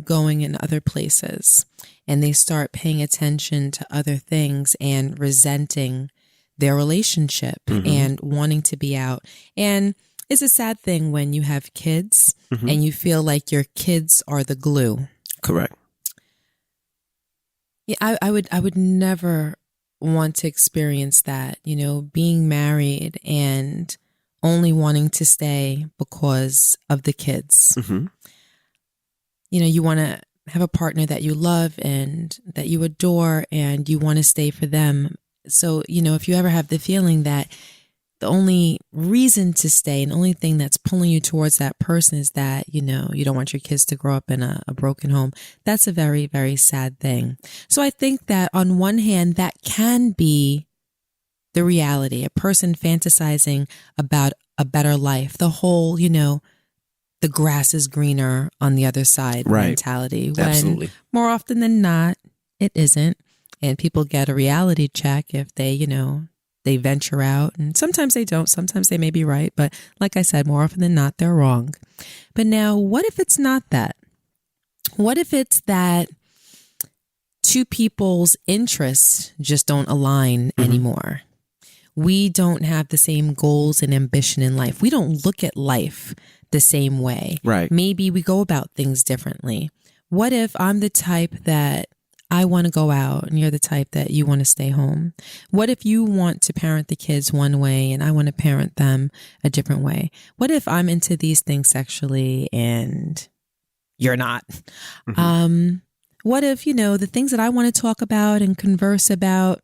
going in other places and they start paying attention to other things and resenting their relationship and wanting to be out. And it's a sad thing when you have kids and you feel like your kids are the glue. Correct. Yeah, I would never want to experience that, you know, being married and only wanting to stay because of the kids. You know, you want to have a partner that you love and that you adore and you want to stay for them. So, you know, if you ever have the feeling that the only reason to stay and the only thing that's pulling you towards that person is that, you know, you don't want your kids to grow up in a broken home, that's a very, very sad thing. So I think that on one hand, that can be the reality, a person fantasizing about a better life, the whole, you know, the grass is greener on the other side mentality. When Absolutely. more often than not, it isn't. And people get a reality check if they, you know, they venture out, and sometimes they don't. Sometimes they may be right. But like I said, more often than not, they're wrong. But now, what if it's not that? What if it's that two people's interests just don't align anymore? We don't have the same goals and ambition in life. We don't look at life the same way. Right. Maybe we go about things differently. What if I'm the type that I want to go out and you're the type that you want to stay home? What if you want to parent the kids one way and I want to parent them a different way? What if I'm into these things sexually and you're not? What if, you know, the things that I want to talk about and converse about,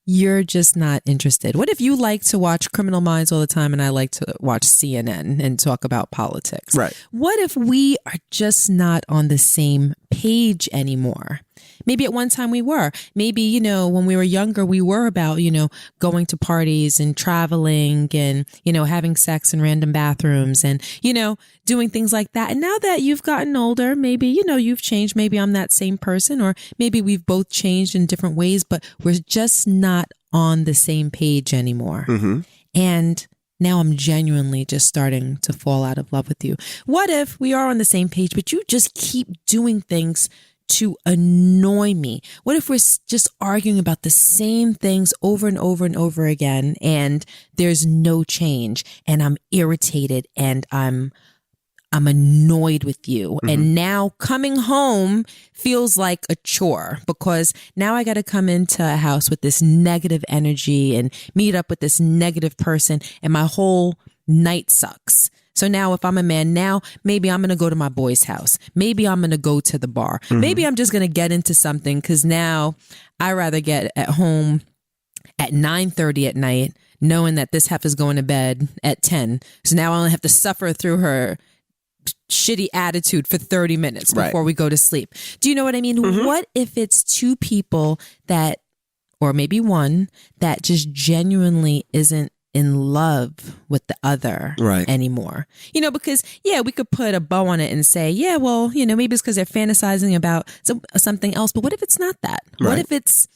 you're just not interested? What if you like to watch Criminal Minds all the time and I like to watch CNN and talk about politics? Right. What if we are just not on the same page anymore? Maybe at one time we were. Maybe, you know, when we were younger, we were about, you know, going to parties and traveling and, you know, having sex in random bathrooms and, you know, doing things like that. And now that you've gotten older, maybe, you know, you've changed. Maybe I'm that same person, or maybe we've both changed in different ways, but we're just not on the same page anymore. And now I'm genuinely just starting to fall out of love with you. What if we are on the same page, but you just keep doing things to annoy me? What if we're just arguing about the same things over and over and over again and there's no change and I'm irritated and I'm annoyed with you. And now coming home feels like a chore because now I got to come into a house with this negative energy and meet up with this negative person and my whole night sucks. So now if I'm a man now, maybe I'm going to go to my boy's house. Maybe I'm going to go to the bar. Maybe I'm just going to get into something because now I rather get at home at 9:30 at night knowing that this heifer is going to bed at 10. So now I only have to suffer through her shitty attitude for 30 minutes before we go to sleep. Do you know what I mean? What if it's two people that, or maybe one, that just genuinely isn't in love with the other anymore? You know, because, yeah, we could put a bow on it and say, yeah, well, you know, maybe it's because they're fantasizing about something else. But what if it's not that? What if it's,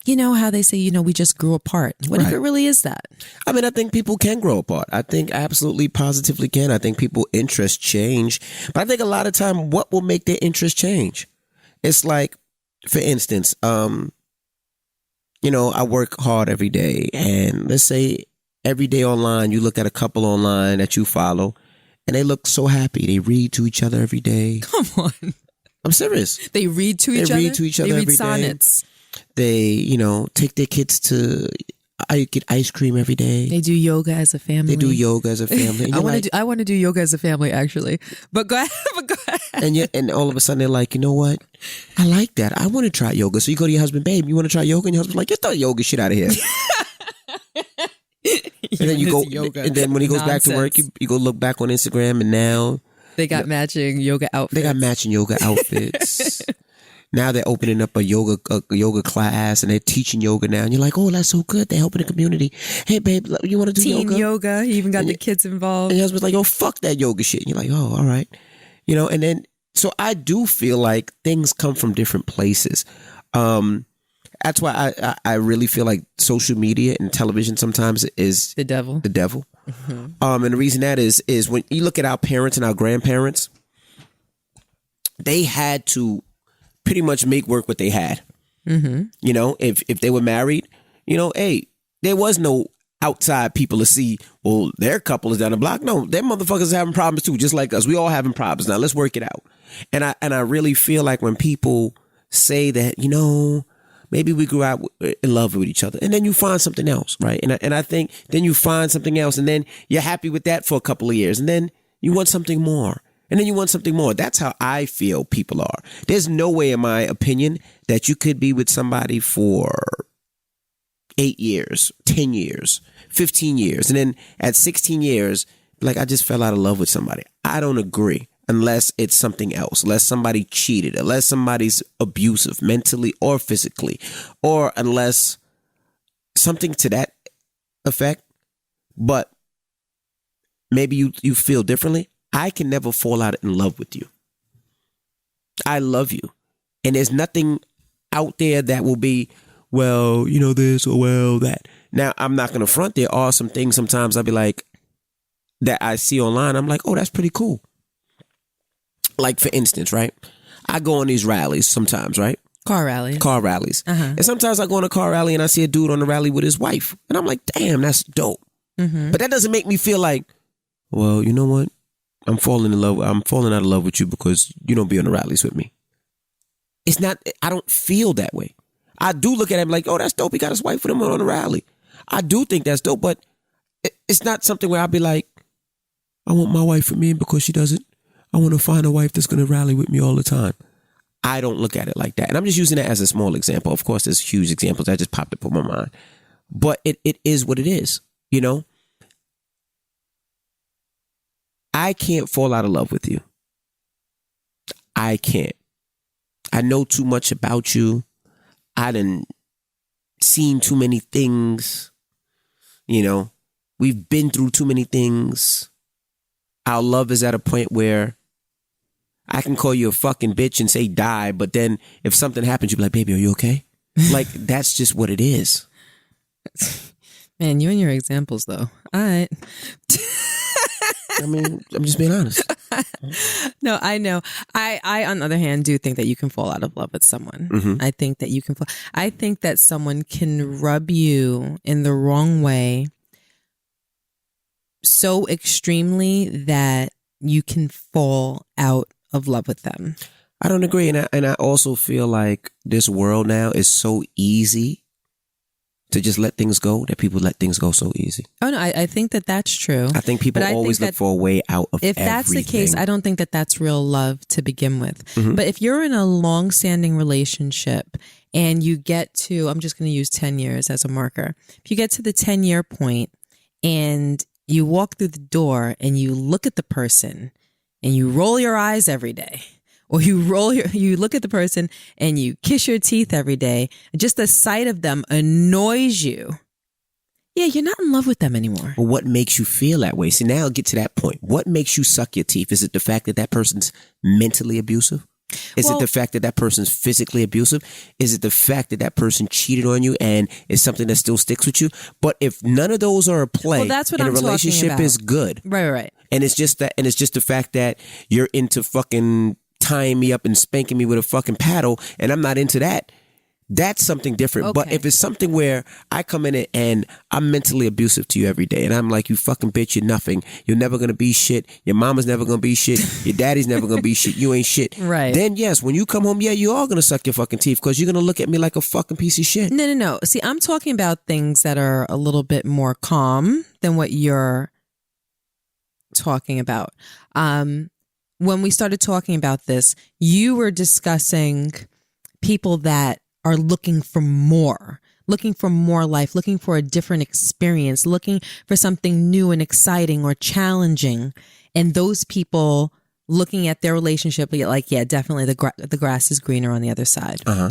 you know how they say, you know, we just grew apart? What if it really is that? I mean, I think people can grow apart. I think absolutely positively can. I think people interests change. But I think a lot of time, what will make their interest change? It's like, for instance, you know, I work hard every day, and let's say every day online, you look at a couple online that you follow, and they look so happy. They read to each other every day. Come on. I'm serious. They read to each other? They read to each other every day. They read sonnets. They, you know, take their kids to get ice cream every day. They do yoga as a family. They do yoga as a family. I want to do yoga as a family, actually. But go ahead. And all of a sudden they're like, you know what? I like that. I want to try yoga. So you go to your husband, babe, you want to try yoga? And your husband's like, get that yoga shit out of here. And then you go, and then when he goes back to work, you go look back on Instagram, and now they got matching yoga outfits. They got matching yoga outfits. Now they're opening up a yoga class, and they're teaching yoga now. And you're like, oh, that's so good. They're helping the community. Hey, babe, you want to do teen yoga? He even got the kids involved. And your husband's like, oh, fuck that yoga shit. And you're like, oh, all right. You know, and then, so I do feel like things come from different places. That's why I really feel like social media and television sometimes is the devil. The devil. And the reason that is when you look at our parents and our grandparents, they had to pretty much make work what they had. You know, if they were married, you know, hey, there was no outside people to see, well, their couple is down the block. No, them motherfuckers having problems too, just like us. We all having problems. Now let's work it out. And I really feel like when people say that, maybe we grew out in love with each other, and then you find something else, right? And I think then you find something else, and then you're happy with that for a couple of years, and then you want something more, and then you want something more. That's how I feel people are. There's no way, in my opinion, that you could be with somebody for 8 years, 10 years, 15 years. And then at 16 years, like, I just fell out of love with somebody. I don't agree unless it's something else, unless somebody cheated, unless somebody's abusive mentally or physically, or unless something to that effect. But maybe you feel differently. I can never fall out in love with you. I love you. And there's nothing out there that will be, well, this or well, that. Now, I'm not going to front. There are some things sometimes I'll be like, that I see online. I'm like, oh, that's pretty cool. Like, for instance, right? I go on these rallies sometimes, right? Car rallies. Uh-huh. And sometimes I go on a car rally and I see a dude on the rally with his wife. And I'm like, damn, that's dope. Mm-hmm. But that doesn't make me feel like, well, you know what? I'm falling out of love with you because you don't be on the rallies with me. It's not, I don't feel that way. I do look at him like, oh, that's dope. He got his wife with him on the rally. I do think that's dope, but it's not something where I'll be like, I want my wife with me because she doesn't. I want to find a wife that's going to rally with me all the time. I don't look at it like that. And I'm just using that as a small example. Of course, there's huge examples that just popped up in my mind. But it is what it is, I can't fall out of love with you. I can't. I know too much about you. I done seen too many things. We've been through too many things. Our love is at a point where I can call you a fucking bitch and say die, but then if something happens, you'll be like, baby, are you okay? Like, that's just what it is. Man, you and your examples, though. All right. I mean, I'm just being honest. No, I know. I, on the other hand, do think that you can fall out of love with someone. Mm-hmm. I think that you can I think that someone can rub you in the wrong way so extremely that you can fall out of love with them. I don't agree. And I also feel like this world now is so easy to just let things go, that people let things go so easy. Oh, no, I think that that's true. I think people always look for a way out of if that's the case, I don't think that that's real love to begin with. Mm-hmm. But if you're in a long-standing relationship and you get to, I'm just going to use 10 years as a marker. If you get to the 10-year point and you walk through the door and you look at the person and you roll your eyes every day, or you look at the person and you kiss your teeth every day, just the sight of them annoys you. Yeah, you're not in love with them anymore. But what makes you feel that way? See, now I'll get to that point. What makes you suck your teeth? Is it the fact that person's mentally abusive? Is it the fact that person's physically abusive? Is it the fact that person cheated on you and it's something that still sticks with you? But if none of those are a play, that's what and I'm a relationship talking about. is good. Right. And it's just the fact that you're into fucking tying me up and spanking me with a fucking paddle, and I'm not into that. That's something different. Okay. But if it's something where I come in and I'm mentally abusive to you every day, and I'm like, you fucking bitch, you're nothing. You're never going to be shit. Your mama's never going to be shit. Your daddy's never going to be shit. You ain't shit. Right. Then yes, when you come home, yeah, you are going to suck your fucking teeth because you're going to look at me like a fucking piece of shit. No. See, I'm talking about things that are a little bit more calm than what you're talking about. When we started talking about this, you were discussing people that are looking for more life, looking for a different experience, looking for something new and exciting or challenging. And those people looking at their relationship, like, yeah, definitely the grass is greener on the other side. Uh-huh.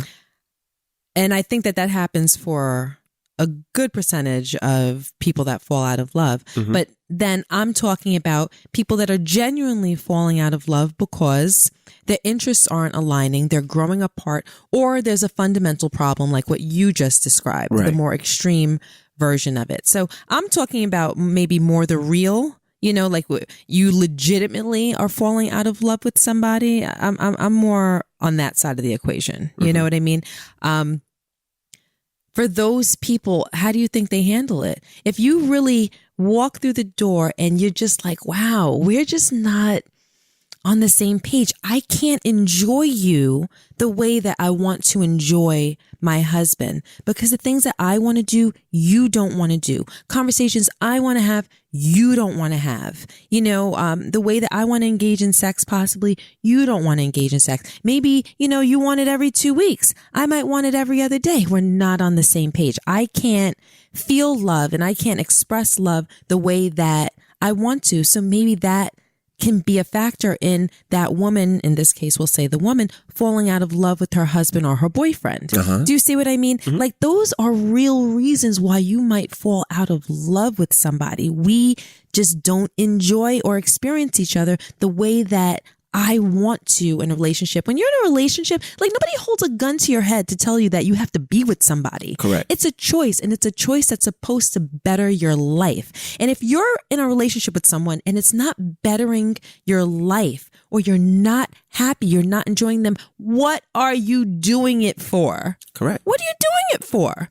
And I think that happens for a good percentage of people that fall out of love. Mm-hmm. But then I'm talking about people that are genuinely falling out of love because their interests aren't aligning, they're growing apart, or there's a fundamental problem like what you just described, right. The more extreme version of it. So I'm talking about maybe more the real, like you legitimately are falling out of love with somebody. I'm more on that side of the equation. You know what I mean? for those people, how do you think they handle it? If you really walk through the door and you're just like, wow, we're just not on the same page. I can't enjoy you the way that I want to enjoy my husband, because the things that I want to do, you don't want to do. Conversations I want to have, you don't want to have. You know, the way that I want to engage in sex, possibly you don't want to engage in sex. Maybe, you know, you want it every 2 weeks. I might want it every other day. We're not on the same page. I can't feel love and I can't express love the way that I want to. So maybe that can be a factor in that woman, in this case, we'll say the woman, falling out of love with her husband or her boyfriend. Do you see what I mean? Like, those are real reasons why you might fall out of love with somebody. We just don't enjoy or experience each other the way that I want to in a relationship. When you're in a relationship, like, nobody holds a gun to your head to tell you that you have to be with somebody. Correct. It's a choice, and it's a choice that's supposed to better your life. And if you're in a relationship with someone and it's not bettering your life, or you're not happy, you're not enjoying them, what are you doing it for? Correct. What are you doing it for?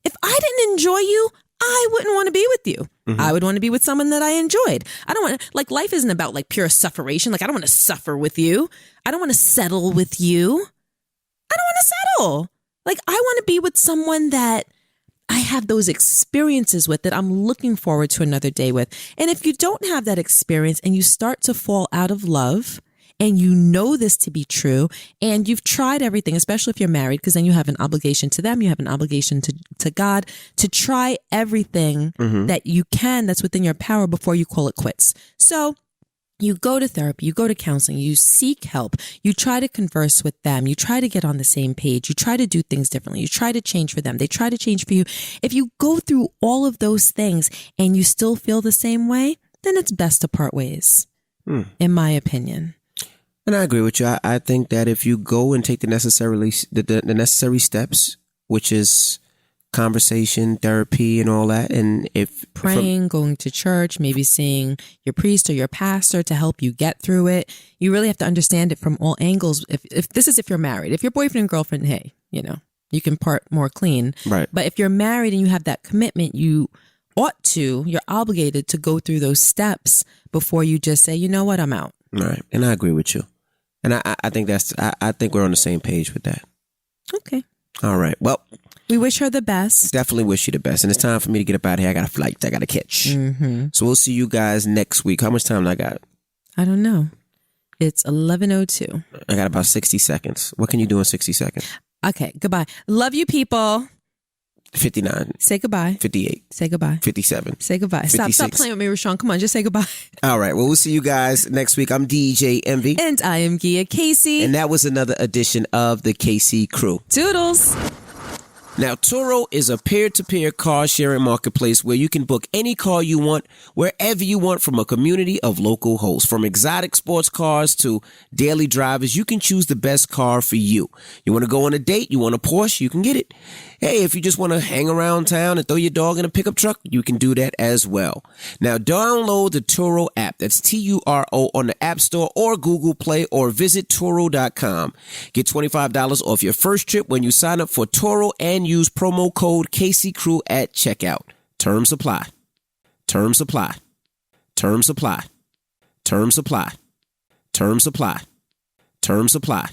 If I didn't enjoy you, I wouldn't want to be with you. I would want to be with someone that I enjoyed. I don't want, like, life isn't about like pure sufferation. Like, I don't want to suffer with you. I don't want to settle with you. I don't want to settle. Like, I want to be with someone that I have those experiences with, that I'm looking forward to another day with. And if you don't have that experience and you start to fall out of love, and you know this to be true, and you've tried everything, especially if you're married, because then you have an obligation to them, you have an obligation to God, to try everything that you can that's within your power before you call it quits. So you go to therapy, you go to counseling, you seek help, you try to converse with them, you try to get on the same page, you try to do things differently, you try to change for them, they try to change for you. If you go through all of those things and you still feel the same way, then it's best to part ways, in my opinion. And I agree with you. I think that if you go and take the necessary steps, which is conversation, therapy, and all that, and if praying, going to church, maybe seeing your priest or your pastor to help you get through it, you really have to understand it from all angles. If you're married, if you're boyfriend and girlfriend, hey, you know, you can part more clean. Right. But if you're married and you have that commitment, you're obligated to go through those steps before you just say, you know what, I'm out. Right. And I agree with you. And I think I think we're on the same page with that. Okay. All right. Well, we wish her the best. Definitely wish you the best. And it's time for me to get up out of here. I got a flight I got to catch. So we'll see you guys next week. How much time do I got? I don't know. It's 11:02. I got about 60 seconds. What can you do in 60 seconds? Okay. Goodbye. Love you, people. 59. Say goodbye. 58. Say goodbye. 57. Say goodbye. Stop playing with me, Rashawn. Come on, just say goodbye. All right. Well, we'll see you guys next week. I'm DJ Envy. And I am Gia Casey. And that was another edition of the KC Crew. Toodles. Now, Turo is a peer-to-peer car sharing marketplace where you can book any car you want, wherever you want, from a community of local hosts. From exotic sports cars to daily drivers, you can choose the best car for you. You want to go on a date? You want a Porsche? You can get it. Hey, if you just want to hang around town and throw your dog in a pickup truck, you can do that as well. Now, download the Turo app. That's Turo on the App Store or Google Play, or visit Turo.com. Get $25 off your first trip when you sign up for Turo and use promo code KCCrew at checkout. Terms apply. Terms apply. Terms apply. Terms apply. Terms apply. Terms apply.